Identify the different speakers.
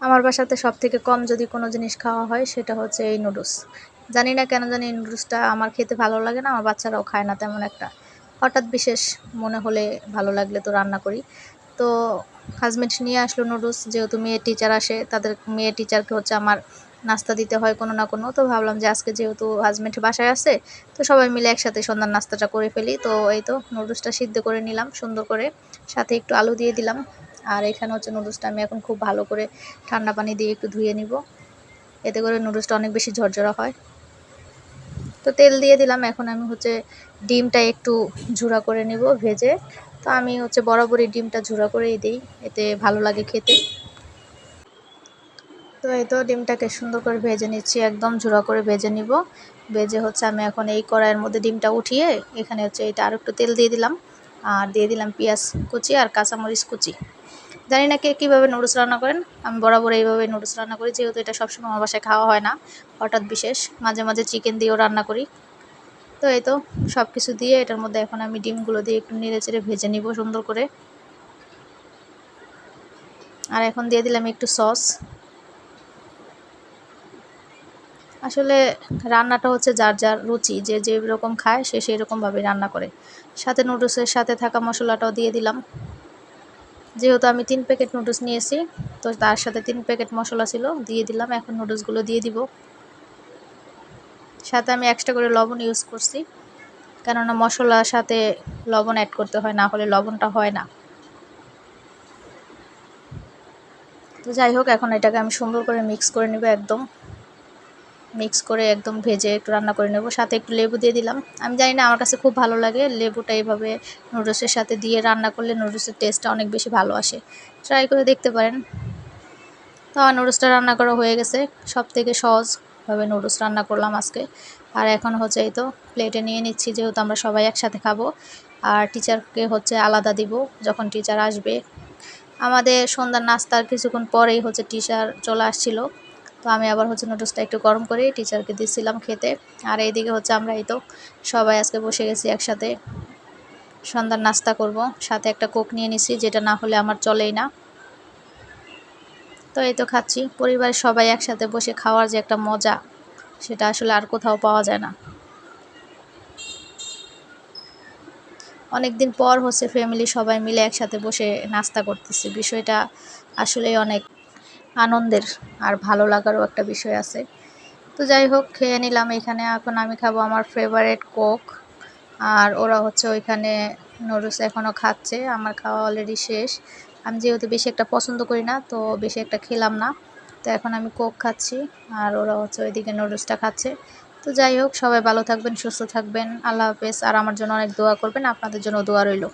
Speaker 1: আমার বাসাতে সবথেকে কম যদি কোনো জিনিস খাওয়া হয় সেটা হচ্ছে এই নুডলস। জানি না কেন জানি এই নুডলসটা আমার খেতে ভালো লাগে না, আমার বাচ্চারাও খায় না তেমন একটা। হঠাৎ বিশেষ মনে হলে ভালো লাগলে তো রান্না করি। তো হাসব্যান্ড নিয়ে আসলো নুডলস, যেহেতু মেয়ে টিচার আসে, তাদের মেয়ে টিচারকে হচ্ছে আমার নাস্তা দিতে হয় কোনো না কোনো। তো ভাবলাম যে আজকে যেহেতু হাসব্যান্ড বাসায় আছে, তো সবাই মিলে একসাথে সন্ধ্যার নাস্তাটা করে ফেলি। তো এই তো নুডলসটা সিদ্ধ করে নিলাম সুন্দর করে, সাথে একটু আলু দিয়ে দিলাম। আর এখানে হচ্ছে নুডলসটা আমি এখন খুব ভালো করে ঠান্ডা পানি দিয়ে একটু ধুয়ে নিব, এতে করে নুডলসটা অনেক বেশি ঝরঝরা হয়। তো তেল দিয়ে দিলাম, এখন আমি হচ্ছে ডিমটা একটু ঝুরা করে নেব ভেজে। তো আমি হচ্ছে বরাবরই ডিমটা ঝুরা করেই দিই, এতে ভালো লাগে খেতে। তো এই তো ডিমটাকে সুন্দর করে ভেজে নিচ্ছি, একদম ঝুরা করে ভেজে নিব। ভেজে হচ্ছে আমি এখন এই কড়াইয়ের মধ্যে ডিমটা উঠিয়ে এখানে হচ্ছে এটা আর একটু তেল দিয়ে দিলাম, আর দিয়ে দিলাম পেঁয়াজ কুচি আর কাঁচামরিচ কুচি। জানি না কে কীভাবে নুডলস রান্না করেন, আমি বরাবর এইভাবে নুডলস রান্না করি, যেহেতু এটা সবসময় আমার বাসায় খাওয়া হয় না, হঠাৎ বিশেষ মাঝে মাঝে চিকেন দিয়েও রান্না করি। তো এই তো সব কিছু দিয়ে এটার মধ্যে এখন আমি ডিমগুলো দিয়ে একটু নেড়ে চেড়ে ভেজে নিব সুন্দর করে। আর এখন দিয়ে দিলাম একটু সস। আসলে রান্নাটা হচ্ছে যার যার রুচি, যে যেরকম খায় সে সেই রকমভাবে রান্না করে। সাথে নুডলসের সাথে থাকা মশলাটাও দিয়ে দিলাম, যেহেতু আমি 3 প্যাকেট নুডলস নিয়েছি, তো তার সাথে 3 প্যাকেট মশলা ছিল, দিয়ে দিলাম। এখন নুডলসগুলো দিয়ে দিব, সাথে আমি এক্সট্রা করে লবণ ইউজ করছি, কেননা মশলার সাথে লবণ অ্যাড করতে হয়, না হলে লবণটা হয় না। তো যাই হোক, এখন এটাকে আমি সুন্দর করে মিক্স করে নেব, একদম মিক্স করে একদম ভেজে একটু রান্না করে নেব। সাথে একটু লেবু দিয়ে দিলাম, আমি জানি না আমার কাছে খুব ভালো লাগে লেবুটা এইভাবে নুডলসের সাথে দিয়ে রান্না করলে নুডলসের টেস্টটা অনেক বেশি ভালো আসে, ট্রাই করে দেখতে পারেন। তো আমার নুডলসটা রান্না করা হয়ে গেছে, সব থেকে সহজভাবে নুডলস রান্না করলাম আজকে। আর এখন হচ্ছে এই তো প্লেটে নিয়ে নিচ্ছি, যেহেতু আমরা সবাই একসাথে খাবো। আর টিচারকে হচ্ছে আলাদা দিব যখন টিচার আসবে। আমাদের সন্ধ্যার নাস্তার কিছুক্ষণ পরেই হচ্ছে টিচার চলে আসছিল, তো আমি আবার হচ্ছে নুডলসটা একটু গরম করে টিচারকে দিয়েছিলাম খেতে। আর এইদিকে হচ্ছে আমরা এই তো সবাই আজকে বসে গেছি একসাথে সন্ধ্যার নাস্তা করব, সাথে একটা কোক নিয়ে নিছি, যেটা না হলে আমার চলেই না। তো এই তো খাচ্ছি, পরিবারের সবাই একসাথে বসে খাওয়ার যে একটা মজা, সেটা আসলে আর কোথাও পাওয়া যায় না। অনেক দিন পর হচ্ছে ফ্যামিলি সবাই মিলে একসাথে বসে নাস্তা করতেছি, বিষয়টা আসলে অনেক আনন্দের আর ভালো লাগারও একটা বিষয় আছে। তো যাই হোক, খেয়ে নিলাম এখানে। এখন আমি খাবো আমার ফেভারিট কোক, আর ওরা হচ্ছে ওইখানে নুডলস এখনও খাচ্ছে, আমার খাওয়া অলরেডি শেষ। আমি যেহেতু বেশি একটা পছন্দ করি না, তো বেশি একটা খেলাম না। তো এখন আমি কোক খাচ্ছি, আর ওরা হচ্ছে ওইদিকে নুডলসটা খাচ্ছে। তো যাই হোক, সবাই ভালো থাকবেন, সুস্থ থাকবেন, আল্লাহ হাফেজ। আর আমার জন্য অনেক দোয়া করবেন, আপনাদের জন্য দোয়া রইল।